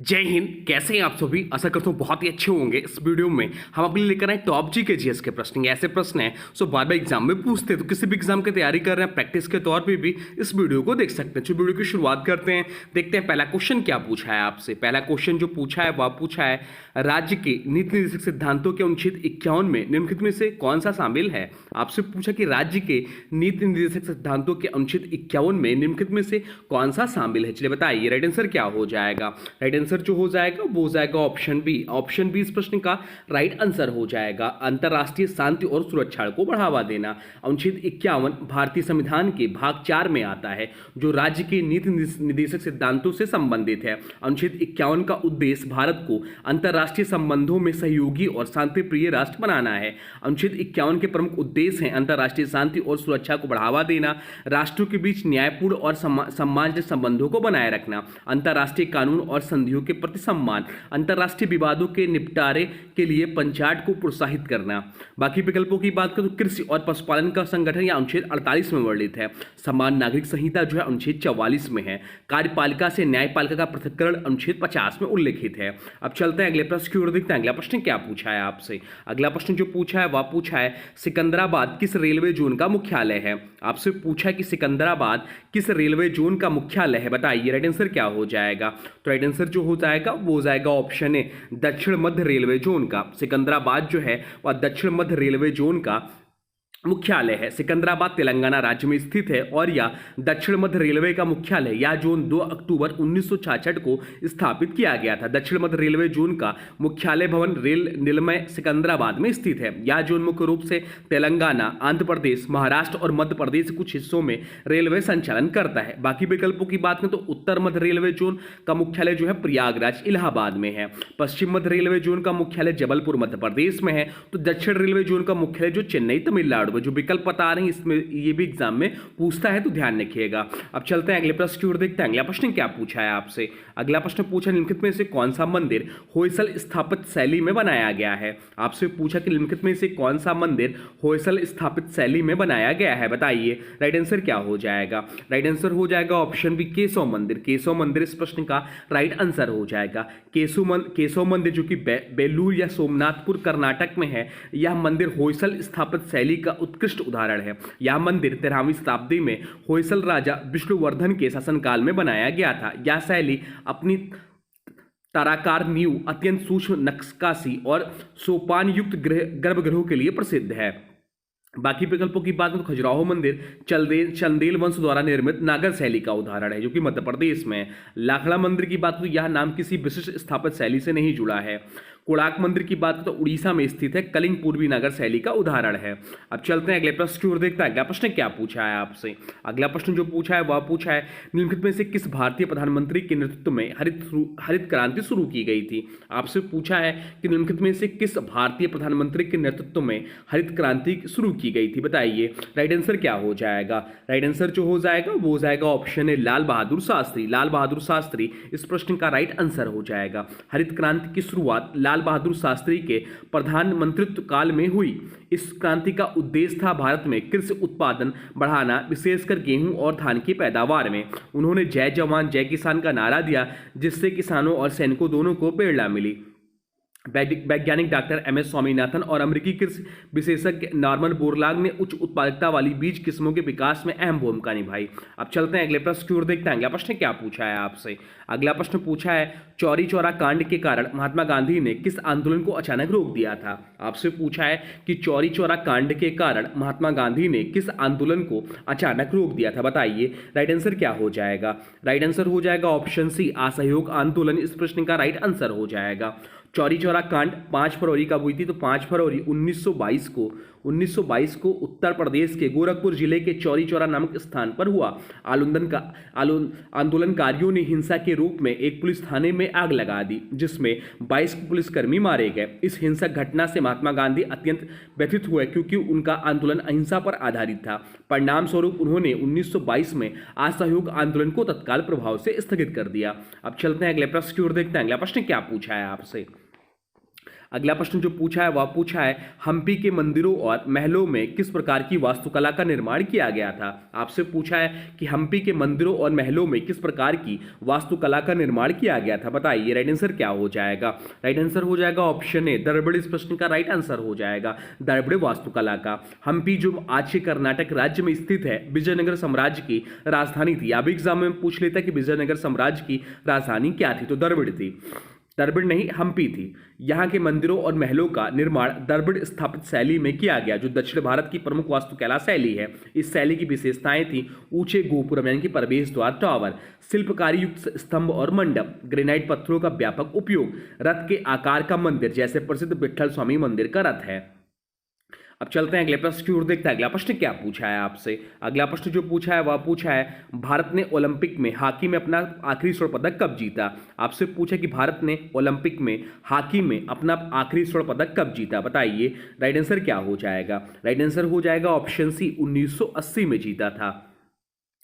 जय हिंद। कैसे हैं आप सभी? आशा करता हूँ बहुत ही अच्छे होंगे। इस वीडियो में हम अपने लिए लेकर आए टॉप जी के जीएस के प्रश्न। ये ऐसे प्रश्न हैं सो बार बार एग्जाम में पूछते हैं, तो किसी भी एग्जाम की तैयारी कर रहे हैं प्रैक्टिस के तौर पे भी इस वीडियो को देख सकते हैं। तो वीडियो की शुरुआत करते हैं, देखते हैं पहला क्वेश्चन क्या पूछा है आपसे। पहला क्वेश्चन जो पूछा है वह पूछा है राज्य के नीति निर्देशक सिद्धांतों के अनुच्छेद 51 में निम्नलिखित में से कौन सा शामिल है। आपसे पूछा कि राज्य के नीति निर्देशक सिद्धांतों के अनुच्छेद 51 में निम्नलिखित में से कौन सा शामिल है। चलिए बताइए राइट आंसर क्या हो जाएगा। राइट आंसर जो हो जाएगा वो हो जाएगा ऑप्शन बी। ऑप्शन बी इस प्रश्न का राइट आंसर हो जाएगा। अंतरराष्ट्रीय शांति और सुरक्षा को बढ़ावा देना। अनुच्छेद 51 भारतीय संविधान के भाग 4 में आता है, जो राज्य के नीति निर्देशक सिद्धांतों से संबंधित है। अनुच्छेद 51 का उद्देश्य भारत को अंतरराष्ट्रीय संबंधों में सहयोगी और शांति प्रिय राष्ट्र बनाना है। अनुच्छेद 51 के प्रमुख उद्देश्य हैं अंतरराष्ट्रीय शांति और सुरक्षा को बढ़ावा देना, राष्ट्रों के बीच न्यायपूर्ण और सम्मानजनक संबंधों को बनाए रखना, अंतरराष्ट्रीय कानून और संधियों के प्रति सम्मान, अंतरराष्ट्रीय विवादों के निपटारे के लिए पंचायत को प्रोत्साहित करना। बाकी विकल्पों की बात करें तो कृषि और पशुपालन का संगठन या अनुच्छेद 48 में वर्णित है। समान नागरिक संहिता जो है अनुच्छेद 44 में है। कार्यपालिका से न्यायपालिका का पृथक्करण अनुच्छेद 50 में उल्लेखित है। अब चलते हैं अगले प्रश्न की ओर, देखते हैं अगला प्रश्न क्या पूछा है आपसे। अगला प्रश्न जो पूछा है वह पूछा है सिकंदराबाद किस रेलवे जोन का मुख्यालय है। आपसे पूछा है कि सिकंदराबाद किस रेलवे जोन का मुख्यालय है, बताइए राइट आंसर क्या हो जाएगा। तो राइट आंसर जो हो जाएगा वो हो जाएगा ऑप्शन ए, दक्षिण मध्य रेलवे जोन का। सिकंदराबाद जो है वह दक्षिण मध्य रेलवे जोन का मुख्यालय है। सिकंदराबाद तेलंगाना राज्य में स्थित है और यह दक्षिण मध्य रेलवे का मुख्यालय यह जोन 2 अक्टूबर 1966 को स्थापित किया गया था। दक्षिण मध्य रेलवे जोन का मुख्यालय भवन रेल निलमय सिकंदराबाद में स्थित है। यह जोन मुख्य रूप से तेलंगाना, आंध्र प्रदेश, महाराष्ट्र और मध्य प्रदेश के कुछ हिस्सों में रेलवे संचालन करता है। बाकी विकल्पों की बात करें तो उत्तर मध्य रेलवे जोन का मुख्यालय जो है प्रयागराज इलाहाबाद में है। पश्चिम मध्य रेलवे जोन का मुख्यालय जबलपुर मध्य प्रदेश में है। तो दक्षिण रेलवे जोन का मुख्यालय जो चेन्नई तमिलनाडु, जो विकल्प बता रहे हैं इसमें ये भी एग्जाम में पूछता है, तो ध्यान रखिएगा। अब चलते हैं अगले प्रश्न की ओर, देखते हैं अगला प्रश्न क्या पूछा है आपसे। अगला प्रश्न पूछा निम्नलिखित में से कौन सा मंदिर होयसल स्थापित शैली में बनाया गया है। आपसे पूछा कि निम्नलिखित में से कौन सा मंदिर होयसल स्थापित शैली में बनाया गया है, बताइए राइट आंसर क्या हो जाएगा। राइट आंसर हो जाएगा ऑप्शन बी, केशव मंदिर। केशव मंदिर इस प्रश्न का राइट आंसर हो जाएगा। केशव मंदिर जो कि बेलूर या सोमनाथपुर कर्नाटक में है, यह मंदिर होयसल स्थापित शैली का उत्कृष्ट उदाहरण है। यह मंदिर 13वीं शताब्दी में होयसल राजा विष्णुवर्धन के शासनकाल में बनाया गया था। यह शैली अपनी ताराकार नींव, अत्यंत सूक्ष्म नक्काशी और सोपान युक्त गर्भगृहों के लिए प्रसिद्ध है। बाकी विकल्पों की बात करें तो खजुराहो मंदिर चंदेल वंश द्वारा निर्मित नागर शैली का उदाहरण है, जो कि मध्य प्रदेश में है। लाखड़ा मंदिर की बात करें तो यह नाम किसी विशिष्ट स्थापत्य शैली से नहीं जुड़ा है। कोणार्क मंदिर की बात करें तो उड़ीसा में स्थित है, कलिंग पूर्वी नागर शैली का उदाहरण है। अब चलते हैं अगले प्रश्न की ओर, देखते हैं अगला प्रश्न क्या पूछा है आपसे। अगला प्रश्न जो पूछा है वह पूछा है निम्नलिखित में से किस भारतीय प्रधानमंत्री के नेतृत्व में हरित क्रांति शुरू की गई थी। आपसे पूछा है कि निम्नलिखित में से किस भारतीय प्रधानमंत्री के नेतृत्व में हरित क्रांति शुरू की गई थी, बताइए राइट आंसर क्या हो जाएगा। राइट आंसर जो हो जाएगा वो हो जाएगा ऑप्शन ए, लाल बहादुर शास्त्री। लाल बहादुर शास्त्री इस प्रश्न का राइट आंसर हो जाएगा। हरित क्रांति की शुरुआत लाल बहादुर शास्त्री के प्रधानमंत्रित्व काल में हुई। इस क्रांति का उद्देश्य था भारत में कृषि उत्पादन बढ़ाना, विशेषकर गेहूं और धान की पैदावार में। उन्होंने जय जवान जय किसान का नारा दिया, जिससे किसानों और सैनिकों दोनों को प्रेरणा मिली। वैज्ञानिक डॉक्टर एम.एस. स्वामीनाथन और अमेरिकी कृषि विशेषज्ञ नॉर्मन बोरलाग ने उच्च उत्पादकता वाली बीज किस्मों के विकास में अहम भूमिका निभाई। अब चलते हैं अगले प्रश्न की ओर, देखते हैं अगला प्रश्न क्या पूछा है आपसे। अगला प्रश्न पूछा है चौरी चौरा कांड के कारण महात्मा गांधी ने किस आंदोलन को अचानक रोक दिया था। आपसे पूछा है कि चौरी चौरा कांड के कारण महात्मा गांधी ने किस आंदोलन को अचानक रोक दिया था, बताइए राइट आंसर क्या हो जाएगा। राइट आंसर हो जाएगा ऑप्शन सी, असहयोग आंदोलन इस प्रश्न का राइट आंसर हो जाएगा। चौरी चौरा कांड 5 फरवरी कब हुई थी, तो 5 फरवरी 1922 को उत्तर प्रदेश के गोरखपुर जिले के चौरी चौरा नामक स्थान पर हुआ। आंदोलनकारियों ने हिंसा के रूप में एक पुलिस थाने में आग लगा दी, जिसमें 22 पुलिसकर्मी मारे गए। इस हिंसक घटना से महात्मा गांधी अत्यंत व्यथित हुए, क्योंकि उनका आंदोलन अहिंसा पर आधारित था। परिणाम स्वरूप उन्होंने 1922 में असहयोग आंदोलन को तत्काल प्रभाव से स्थगित कर दिया। अब चलते हैं अगले प्रश्न की ओर, देखते हैं अगला प्रश्न क्या पूछा है आपसे। अगला प्रश्न जो पूछा है वह पूछा है हम्पी के मंदिरों और महलों में किस प्रकार की वास्तुकला का निर्माण किया गया था। आपसे पूछा है कि हम्पी के मंदिरों और महलों में किस प्रकार की वास्तुकला का निर्माण किया गया था। बताइए राइट आंसर क्या हो जाएगा। राइट आंसर हो जाएगा ऑप्शन ए दरबड़। इस प्रश्न का राइट आंसर हो जाएगा दरबड़ वास्तुकला का। हम्पी जो आज के कर्नाटक राज्य में स्थित है विजयनगर साम्राज्य की राजधानी थी। अब एग्जाम में पूछ लेता कि विजयनगर साम्राज्य की राजधानी क्या थी, तो दरबड़ थी। दरबड़ नहीं हम्पी थी। यहाँ के मंदिरों और महलों का निर्माण दरबड़ स्थापित शैली में किया गया जो दक्षिण भारत की प्रमुख वास्तुकला शैली है। इस शैली की विशेषताएं थी ऊंचे गोपुरम यानी कि प्रवेश द्वार टावर, शिल्पकारी युक्त स्तंभ और मंडप, ग्रेनाइट पत्थरों का व्यापक उपयोग, रथ के आकार का मंदिर जैसे प्रसिद्ध विट्ठल स्वामी मंदिर का रथ है। अब चलते हैं अगले प्रश्न की ओर, देखते हैं अगला प्रश्न क्या पूछा है आपसे। अगला प्रश्न जो पूछा है वह पूछा है भारत ने ओलंपिक में हॉकी में अपना आखिरी स्वर्ण पदक कब जीता। आपसे पूछा कि भारत ने ओलंपिक में हॉकी में अपना आखिरी स्वर्ण पदक कब जीता। बताइए राइट आंसर क्या हो जाएगा। राइट आंसर हो जाएगा ऑप्शन सी 1980 में जीता था।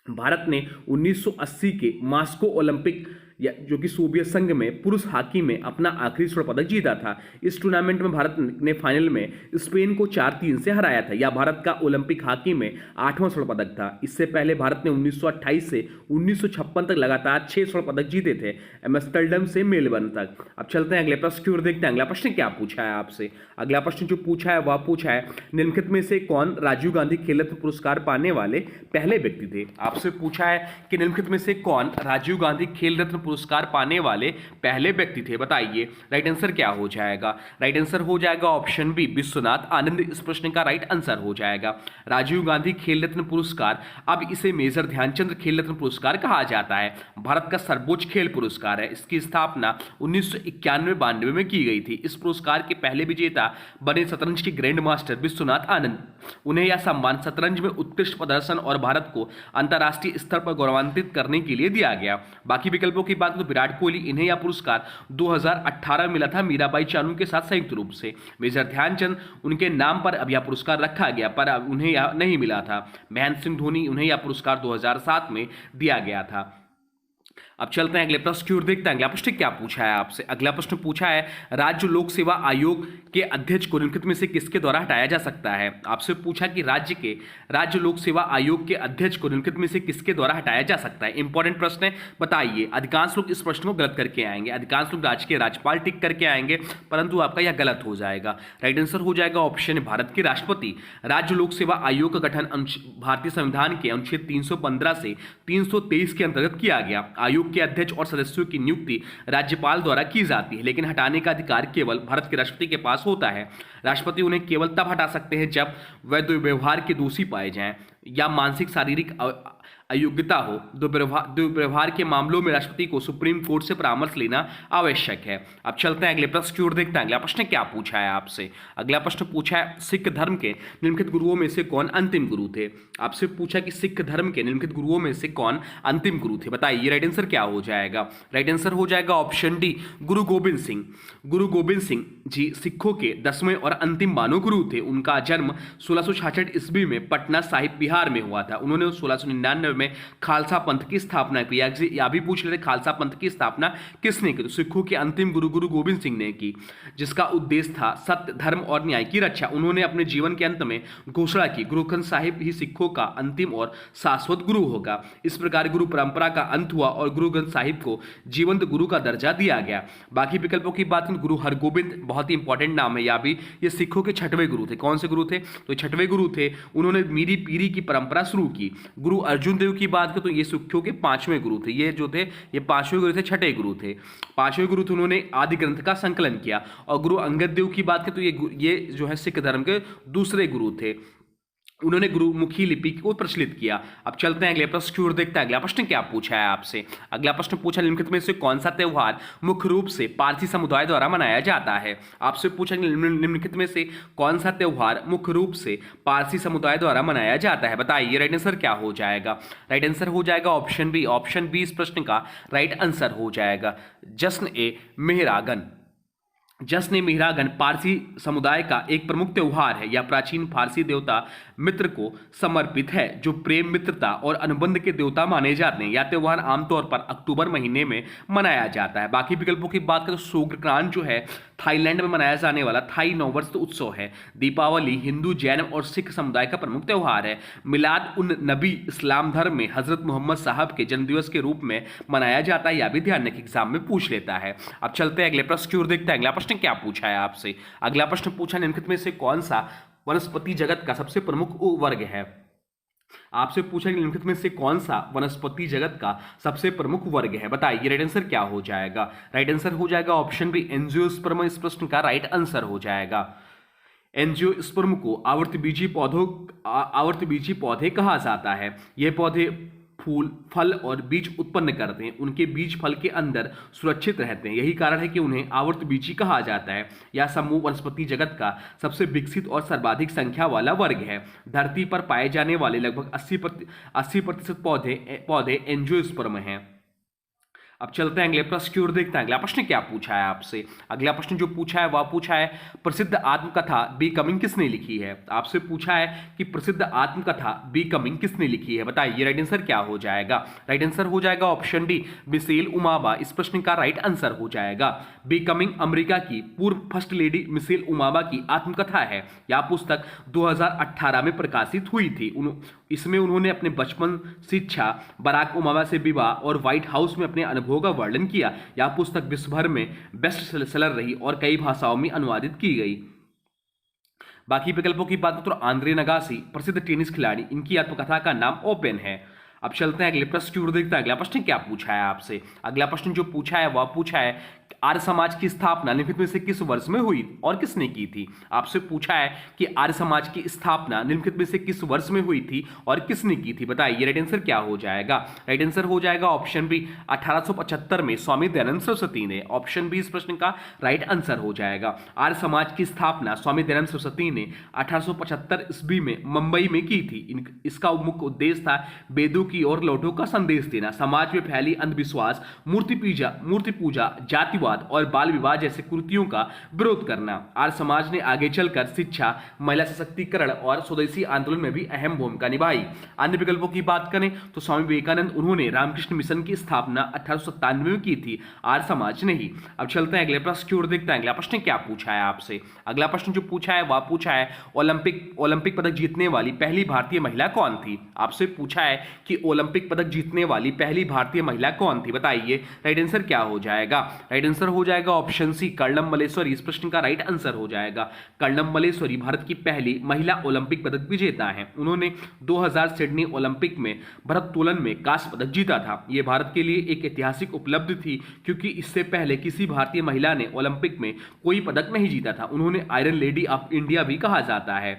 भारत ने 1980 के मास्को ओलंपिक जो कि सोवियत संघ में पुरुष हॉकी में अपना आखिरी स्वर्ण पदक जीता था। इस टूर्नामेंट में भारत ने फाइनल में स्पेन को 4-3 से हराया था। यह भारत का ओलंपिक हॉकी में 8वां स्वर्ण पदक था। इससे पहले भारत ने 1928 से 1956 तक लगातार 6 स्वर्ण पदक जीते थे, एम्स्टर्डम से मेलबर्न तक। अब चलते हैं अगले प्रश्न की ओर, देखते हैं अगला प्रश्न क्या पूछा है आपसे। अगला प्रश्न जो पूछा है वह पूछा है निम्नलिखित में से कौन राजीव गांधी खेल रत्न पुरस्कार पाने वाले पहले व्यक्ति थे। आपसे पूछा है कि निम्नलिखित में से कौन राजीव गांधी खेल रत्न पुरस्कार पाने वाले पहले व्यक्ति थे। बताइए राइट आंसर क्या हो जाएगा। राइट आंसर हो जाएगा ऑप्शन बी विश्वनाथ आनंद। इस प्रश्न का राइट आंसर हो जाएगा राजीव गांधी खेल रत्न पुरस्कार। अब इसे मेजर ध्यानचंद खेल रत्न पुरस्कार कहा जाता है। भारत का सर्वोच्च खेल पुरस्कार है। इसकी स्थापना 1991-92 में की गई थी। इस पुरस्कार के पहले विजेता बने शतरंज के ग्रैंड मास्टर विश्वनाथ आनंद। उन्हें यह सम्मान शतरंज में उत्कृष्ट प्रदर्शन और भारत को अंतर्राष्ट्रीय स्तर पर गौरवान्वित करने के लिए दिया गया। बाकी विकल्पों की बात तो विराट कोहली, इन्हें यह पुरस्कार 2018 में मिला था मीराबाई चानू के साथ संयुक्त रूप से। मेजर ध्यानचंद उनके नाम पर अब यह पुरस्कार रखा गया पर अब उन्हें यह नहीं मिला था। महेंद्र सिंह धोनी, उन्हें यह पुरस्कार 2007 में दिया गया था। अब चलते हैं अगले प्रश्न की ओर, देखते हैं अगला प्रश्न क्या पूछा है आपसे। अगला प्रश्न पूछा है राज्य लोक सेवा आयोग के अध्यक्ष को निम्नलिखित में से किसके द्वारा हटाया जा सकता है। आपसे पूछा कि राज्य लोक सेवा आयोग के अध्यक्ष को निम्नलिखित में से किसके द्वारा हटाया जा सकता है। इंपॉर्टेंट प्रश्न है, बताइए। अधिकांश लोग इस प्रश्न को गलत करके आएंगे। अधिकांश लोग राज्य के राज्यपाल टिक करके आएंगे, परंतु आपका यह गलत हो जाएगा। राइट आंसर हो जाएगा ऑप्शन भारत के राष्ट्रपति। राज्य लोक सेवा आयोग का गठन भारतीय संविधान के अनुच्छेद 315 से 323 के अंतर्गत किया गया। आयोग के अध्यक्ष और सदस्यों की नियुक्ति राज्यपाल द्वारा की जाती है, लेकिन हटाने का अधिकार केवल भारत के राष्ट्रपति के पास होता है। राष्ट्रपति उन्हें केवल तब हटा सकते हैं जब वह दुर्व्यवहार के दोषी पाए जाएं या मानसिक शारीरिक अयोग्यता हो। दुर्व्यवहार के मामलों में राष्ट्रपति को सुप्रीम कोर्ट से परामर्श लेना आवश्यक है। अब चलते हैं अगले प्रश्न की ओर, देखते हैं अगला प्रश्न क्या पूछा है आपसे। अगला प्रश्न पूछा है सिख धर्म के निम्नलिखित गुरुओं में से कौन अंतिम गुरु थे। आपसे पूछा कि सिख धर्म के निम्नलिखित गुरुओं में से कौन अंतिम गुरु थे। बताइए राइट आंसर क्या हो जाएगा। राइट आंसर हो जाएगा ऑप्शन डी गुरु गोबिंद सिंह। गुरु गोबिंद सिंह जी सिखों के 10वें और अंतिम मानव गुरु थे। उनका जन्म 1666 ईस्वी में पटना साहिब बिहार में हुआ था। उन्होंने 1699 में खालसा पंथ की स्थापना की। या भी पूछ लेते खालसा पंथ की स्थापना किसने की, तो सिखों के अंतिम गुरु गुरु गोबिंद सिंह ने की, जिसका उद्देश्य था सत्य, धर्म और न्याय की रक्षा। उन्होंने अपने जीवन के अंत में घोषणा की गुरु ग्रंथ साहिब ही सिखों का अंतिम और शाश्वत गुरु होगा। इस प्रकार गुरु परंपरा का अंत हुआ और गुरु ग्रंथ साहिब को जीवंत गुरु का दर्जा दिया गया। बाकी विकल्पों की बात करें, गुरु हरगोबिंद बहुत ही इंपॉर्टेंट नाम है। या भी ये सिखों के 6वें गुरु थे। कौन से गुरु थे, तो 6वें गुरु थे। उन्होंने मीरी पीरी की परंपरा शुरू की। गुरु अर्जुन देव की बात करें तो ये सिखों के 5वें गुरु थे। ये जो थे ये 5वें गुरु थे, 6ठे गुरु थे। 5वें गुरु थे, उन्होंने आदि ग्रंथ का संकलन किया। और गुरु अंगद देव की बात करें तो ये जो है सिख धर्म के दूसरे गुरु थे। उन्होंने गुरुमुखी लिपि को प्रचलित किया। अब चलते हैं अगले प्रश्न की ओर, देखते हैं अगला प्रश्न क्या पूछा है आपसे। अगला प्रश्न पूछा निम्नलिखित में से कौन सा त्योहार मुख्य रूप से पारसी समुदाय द्वारा मनाया जाता है। आपसे पूछा निम्नलिखित में से कौन सा त्योहार मुख्य रूप से पारसी समुदाय द्वारा मनाया जाता है। बताइए राइट आंसर क्या हो जाएगा। राइट आंसर हो जाएगा ऑप्शन बी। ऑप्शन बी इस प्रश्न का राइट आंसर हो जाएगा जश्न ए मेहरागन। जश्न-ए-मेहरागन पारसी समुदाय का एक प्रमुख त्यौहार है। यह प्राचीन फारसी देवता मित्र को समर्पित है, जो प्रेम, मित्रता और अनुबंध के देवता माने जाते हैं। यह त्योहार आमतौर पर अक्टूबर महीने में मनाया जाता है। बाकी विकल्पों की बात करें तो सोग्रक्रांत जो है थाईलैंड में मनाया जाने वाला थाई नववर्ष उत्सव है। दीपावली हिंदू, जैन और सिख समुदाय का प्रमुख त्योहार है। मिलाद उन नबी इस्लाम धर्म में हजरत मोहम्मद साहब के जन्मदिवस के रूप में मनाया जाता है। यह भी ध्यान रखिए, एग्जाम में पूछ लेता है। अब चलते हैं अगले प्रश्न की ओर, देखते हैं अगला प्रश्न क्या पूछा है आपसे। अगला प्रश्न पूछा निम्नलिखित में से कौन सा वनस्पति जगत का सबसे प्रमुख वर्ग है। आपसे पूछा कि निम्नलिखित में से कौन सा वनस्पति जगत का सबसे प्रमुख वर्ग है, बताइए राइट आंसर क्या हो जाएगा। राइट आंसर हो जाएगा ऑप्शन बी एंजियोस्पर्म, इस प्रश्न का राइट आंसर हो जाएगा। एंजियोस्पर्म को आवर्तबीजी पौधे कहा जाता है। ये पौधे फूल, फल और बीज उत्पन्न करते हैं। उनके बीज फल के अंदर सुरक्षित रहते हैं, यही कारण है कि उन्हें आवर्तबीजी कहा जाता है। यह समूह वनस्पति जगत का सबसे विकसित और सर्वाधिक संख्या वाला वर्ग है। धरती पर पाए जाने वाले लगभग 80% पौधे एंजियोस्पर्म हैं। अब चलते हैं अगले प्रश्न की ओर, देखते हैं अगला प्रश्न क्या पूछा है आपसे। अगला प्रश्न जो पूछा है वह पूछा है प्रसिद्ध आत्मकथा बिकमिंग किसने लिखी है। आपसे पूछा है कि प्रसिद्ध आत्मकथा बिकमिंग किसने लिखी है, बताइए राइट आंसर क्या हो जाएगा। राइट आंसर हो जाएगा ऑप्शन डी मिशेल उमाबा, इस प्रश्न का राइट आंसर हो जाएगा। बिकमिंग अमेरिका की पूर्व फर्स्ट लेडी मिशेल उमाबा की आत्मकथा है। यह पुस्तक 2018 में प्रकाशित हुई थी। इसमें उन्होंने अपने बचपन, शिक्षा, बराक ओबामा से विवाह और व्हाइट हाउस में अपने अनुभवों का वर्णन किया। यह पुस्तक विश्व भर में बेस्ट सेलर रही और कई भाषाओं में अनुवादित की गई। बाकी विकल्पों की बात करें तो आंद्रे नगासी प्रसिद्ध टेनिस खिलाड़ी, इनकी आत्मकथा का नाम ओपन है। अब चलते हैं अगले प्रश्न की ओर, देखते हैं अगला प्रश्न क्या पूछा है आपसे। अगला प्रश्न जो पूछा है वह पूछा है आर्य समाज की स्थापना निम्नलिखित में से किस वर्ष में हुई और किसने की थी। आपसे पूछा है कि आर्य समाज की स्थापना निम्नलिखित में से किस वर्ष में हुई थी और किसने की थी, बताइए राइट आंसर क्या हो जाएगा। राइट आंसर हो जाएगा ऑप्शन बी 1875 में स्वामी दयानंद सरस्वती ने। ऑप्शन बी इस प्रश्न का राइट आंसर हो जाएगा। आर्य समाज की स्थापना स्वामी दयानंद सरस्वती ने 1875 ईस्वी में मुंबई में की थी। इसका मुख्य उद्देश्य था वेदों की ओर लौटों का संदेश देना, समाज में फैली अंधविश्वास, मूर्ति पूजा, जातिवाद और बाल विवाह जैसे कुरीतियों का विरोध करना। आर्य समाज ने आगे चलकर शिक्षा, महिला सशक्तिकरण और स्वदेशी आंदोलन में भी अहम भूमिका निभाई। अन्य विकल्पों की बात करें तो स्वामी विवेकानंद, उन्होंने रामकृष्ण मिशन की स्थापना 1897 में की थी, आर्य समाज ने ही। अब चलते हैं अगले प्रश्न की ओर, देखते हैं अगला प्रश्न क्या पूछा है आपसे। अगला प्रश्न जो पूछा है वह पूछा है ओलंपिक पदक जीतने वाली पहली भारतीय महिला कौन थी। आपसे पूछा है कि ओलंपिक पदक जीतने वाली पहली भारतीय महिला कौन थी, बताइए राइट आंसर क्या हो जाएगा। राइट आंसर हो जाएगा ऑप्शन सी कर्णम मल्लेश्वरी, इस प्रश्न का राइट आंसर हो जाएगा। कर्णम मल्लेश्वरी भारत की पहली महिला ओलंपिक पदक विजेता है। उन्होंने 2000 सिडनी ओलंपिक में भारोत्तोलन में कांस्य पदक जीता था। यह भारत के लिए एक ऐतिहासिक उपलब्धि थी, क्योंकि इससे पहले किसी भारतीय महिला ने ओलंपिक में कोई पदक नहीं जीता था। उन्होंने आयरन लेडी ऑफ इंडिया भी कहा जाता है।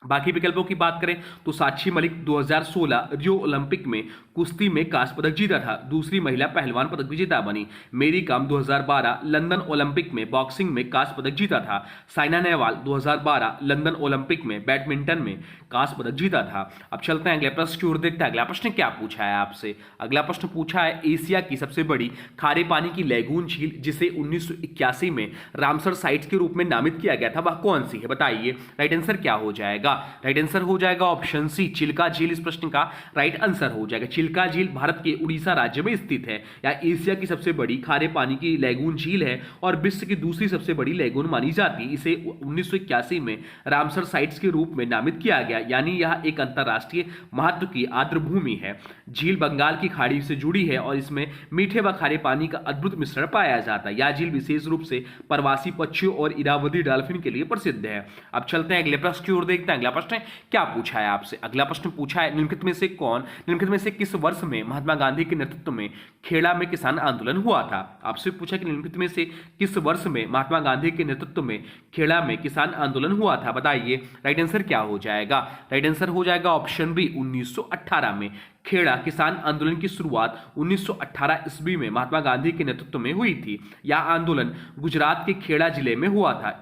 बाकी विकल्पों की बात करें तो साक्षी मलिक 2016 रियो ओलंपिक में कुश्ती में कांस्य पदक जीता था, दूसरी महिला पहलवान पदक विजेता बनी। मेरी कॉम 2012 लंदन ओलंपिक में बॉक्सिंग में कांस्य पदक जीता था। साइना नेहवाल 2012 लंदन ओलंपिक में बैडमिंटन में कांस्य पदक जीता था। अब चलते हैं अगले प्रश्न की ओर, देखते हैं अगला प्रश्न क्या पूछा है आपसे। अगला प्रश्न पूछा है एशिया की सबसे बड़ी खारे पानी की लैगून झील, जिसे 1981 में रामसर साइट्स के रूप में नामित किया गया था, वह कौन सी है, बताइए राइट आंसर क्या हो जाएगा। राइट आंसर हो जाएगा ऑप्शन सी चिल्का झील, इस प्रश्न का राइट आंसर हो जाएगा। चिल्का झील भारत के उड़ीसा राज्य में स्थित है। यह एशिया की सबसे बड़ी खारे पानी की लैगून झील है और विश्व की दूसरी सबसे बड़ी लैगून मानी जाती है। इसे 1981 में रामसर साइट्स के रूप में नामित किया गया, यानी यह एक अंतरराष्ट्रीय महत्व की आर्द्र भूमि है। झील बंगाल की खाड़ी से जुड़ी है और इसमें मीठे व खारे पानी का अद्भुत मिश्रण पाया जाता है। यह झील विशेष रूप से प्रवासी पक्षियों और इरावदी डॉल्फिन के लिए प्रसिद्ध है। अब चलते हैं अगले प्रश्न की ओर, देखते हैं अगला प्रश्न क्या पूछा है आपसे। अगला प्रश्न पूछा है निम्नलिखित में से किस वर्ष में महात्मा गांधी के नेतृत्व में खेड़ा में किसान आंदोलन हुआ था। आपसे पूछा कि निम्नलिखित में से किस वर्ष में महात्मा गांधी के नेतृत्व में खेड़ा में किसान आंदोलन हुआ था, बताइए राइट आंसर क्या हो जाएगा। राइट आंसर हो जाएगा ऑप्शन बी 1918 में। खेड़ा किसान आंदोलन की शुरुआत 1918 ईस्वी में महात्मा गांधी के नेतृत्व में हुई थी। यह आंदोलन गुजरात के खेड़ा जिले में हुआ था।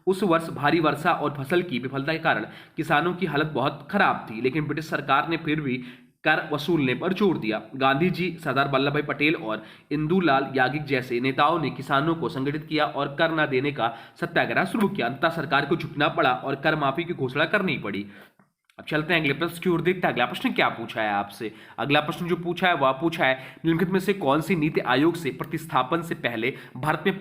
उस वर्ष भारी वर्षा और फसल की विफलता के कारण किसानों की हालत बहुत खराब थी, लेकिन ब्रिटिश सरकार ने फिर भी कर वसूलने पर जोर दिया। गांधी जी, सरदार वल्लभ भाई पटेल और इंदुलाल याग्निक जैसे नेताओं ने किसानों को संगठित किया और कर न देने का सत्याग्रह शुरू किया। अंततः सरकार को झुकना पड़ा और कर माफी की घोषणा करनी पड़ी। अब चलते हैं अगले प्रश्न की ओर, देखते हैं अगला प्रश्न क्या पूछा है आपसे। अगला प्रश्न जो पूछा है वह पूछा है निम्नलिखित में से कौन सी नीति आयोग से प्रतिस्थापन से पहले भारत में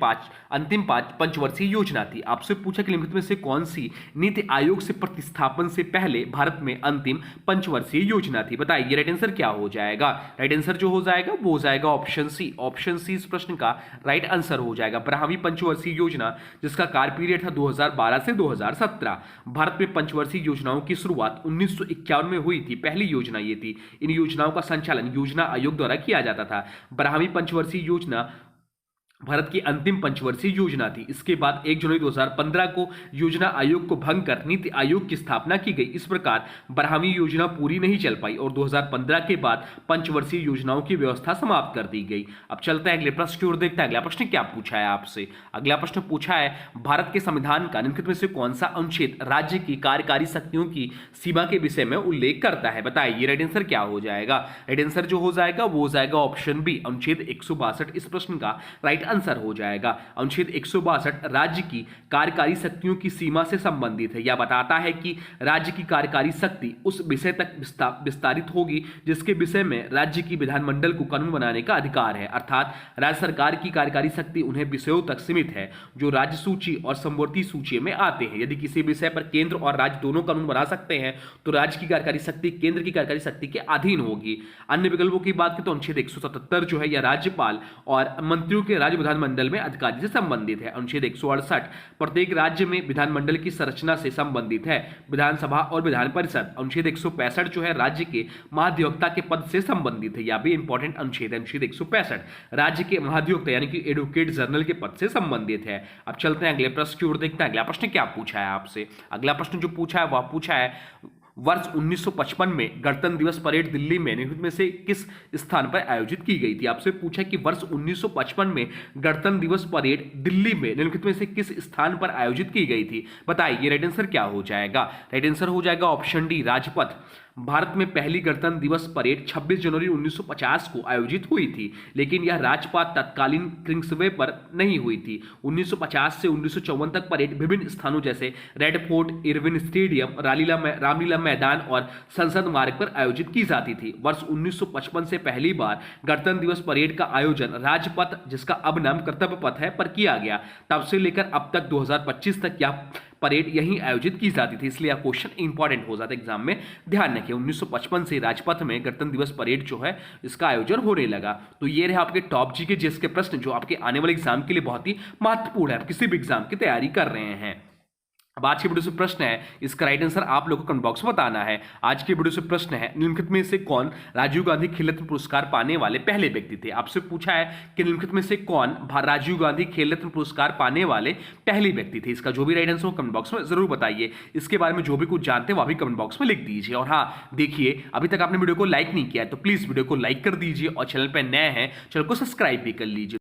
अंतिम पंचवर्षीय योजना थी। आपसे पूछा कि निम्नलिखित में से कौन सी नीति आयोग से प्रतिस्थापन से पहले भारत में अंतिम पंचवर्षीय योजना थी। बताइए राइट आंसर क्या हो जाएगा। राइट आंसर जो हो जाएगा वो हो जाएगा ऑप्शन सी। ऑप्शन सी इस प्रश्न का राइट आंसर हो जाएगा। 12वीं पंचवर्षीय योजना जिसका कार्य पीरियड था 2012 से 2017। भारत में पंचवर्षीय योजनाओं की शुरुआत 1951 में हुई थी। पहली योजना ये थी। इन योजनाओं का संचालन योजना आयोग द्वारा किया जाता था। 12वीं पंचवर्षीय योजना भारत की अंतिम पंचवर्षीय योजना थी। इसके बाद 1 जनवरी 2015 को योजना आयोग को भंग कर नीति आयोग की स्थापना की गई। इस प्रकार 12वीं योजना पूरी नहीं चल पाई और 2015 के बाद पंचवर्षीय योजनाओं की व्यवस्था समाप्त कर दी गई। अब चलते हैं अगले प्रश्न की ओर, देखते हैं अगला प्रश्न क्या पूछा है आपसे। अगला प्रश्न पूछा है भारत के संविधान का निम्नलिखित में से कौन सा अनुच्छेद राज्य की कार्यकारी शक्तियों की सीमा के विषय में उल्लेख करता है। बताइए राइट आंसर क्या हो जाएगा। राइट आंसर जो हो जाएगा वो हो जाएगा ऑप्शन बी, अनुच्छेद 162 इस प्रश्न का राइट आंसर हो जाएगा। अनुच्छेद 162 राज्य की कार्यकारी शक्तियों की सीमा से संबंधित है। यह बताता है कि राज्य की कार्यकारी शक्ति उस विषय तक विस्तारित होगी जिसके विषय में राज्य की विधानमंडल को कानून बनाने का अधिकार है। अर्थात राज्य सरकार की कार्यकारी शक्ति उन्हें विषयों तक सीमित है जो राज्य सूची और समवर्ती सूची में आते हैं। यदि किसी विषय पर केंद्र और राज्य दोनों कानून बना सकते हैं तो राज्य की कार्यकारी शक्ति केंद्र की कार्यकारी शक्ति के अधीन होगी। अन्य विकल्पों की बात करें तो अनुच्छेद 177 जो है यह राज्यपाल और मंत्रियों के राज्य विधानमंडल में अधिकारी से संबंधित है। अनुच्छेद 168 प्रत्येक राज्य में विधानमंडल की संरचना से संबंधित है। विधानसभा और विधान परिषद। अनुच्छेद 165 जो है राज्य के महाधिवक्ता के पद से संबंधित है। यह भी इंपॉर्टेंट अनुच्छेद है। अनुच्छेद 165 राज्य के महाधिवक्ता यानी कि एडवोकेट जनरल के पद से संबंधित है। अब चलते हैं अगले प्रश्न की ओर, देखते हैं अगला प्रश्न क्या पूछा है आपसे। अगला प्रश्न जो पूछा है वह पूछा है वर्ष 1955 में गणतंत्र दिवस परेड दिल्ली में निम्नलिखित में से किस स्थान पर आयोजित की गई थी। आपसे पूछा कि वर्ष 1955 में गणतंत्र दिवस परेड दिल्ली में निम्नलिखित में से किस स्थान पर आयोजित की गई थी। बताइए राइट आंसर क्या हो जाएगा। राइट आंसर हो जाएगा ऑप्शन डी, राजपथ। भारत में पहली गणतंत्र दिवस परेड 26 जनवरी 1950 को आयोजित हुई थी, लेकिन यह राजपथ तत्कालीन किंग्सवे पर नहीं हुई थी। 1950 से 1954 तक परेड विभिन्न स्थानों जैसे red fort, Irwin stadium, Ramlila मैदान और संसद मार्ग पर आयोजित की जाती थी। वर्ष 1955 से पहली बार गणतंत्र दिवस परेड का आयोजन राजपथ, जिसका अब नाम कर्तव्य पथ है, पर किया गया। तब से लेकर अब तक 2025 तक यह परेड यहीं आयोजित की जाती थी। इसलिए यह क्वेश्चन इंपॉर्टेंट हो जाता है एग्जाम में, ध्यान रखिए। 1955 से राजपथ में गणतंत्र दिवस परेड जो है इसका आयोजन होने लगा। तो ये रहे आपके टॉप जी के जीएस के प्रश्न जो आपके आने वाले एग्जाम के लिए बहुत ही महत्वपूर्ण है, किसी भी एग्जाम की तैयारी कर रहे हैं। अब आज के वीडियो से प्रश्न है, इसका राइट आंसर आप लोगों को कमेंट बॉक्स में बताना है। आज के वीडियो से प्रश्न है निम्नलिखित में से कौन राजीव गांधी खेल रत्न पुरस्कार पाने वाले पहले व्यक्ति थे। आपसे पूछा है कि निम्नलिखित में से कौन राजीव गांधी खेल रत्न पुरस्कार पाने वाले पहले व्यक्ति थे। इसका जो भी राइट आंसर हो कमेंट बॉक्स में जरूर बताइए। इसके बारे में जो भी कुछ जानते हैं वह भी कमेंट बॉक्स में लिख दीजिए। और हाँ देखिए, अभी तक आपने वीडियो को लाइक नहीं किया है तो प्लीज वीडियो को लाइक कर दीजिए और चैनल पर नए हैं चैनल को सब्सक्राइब भी कर लीजिए।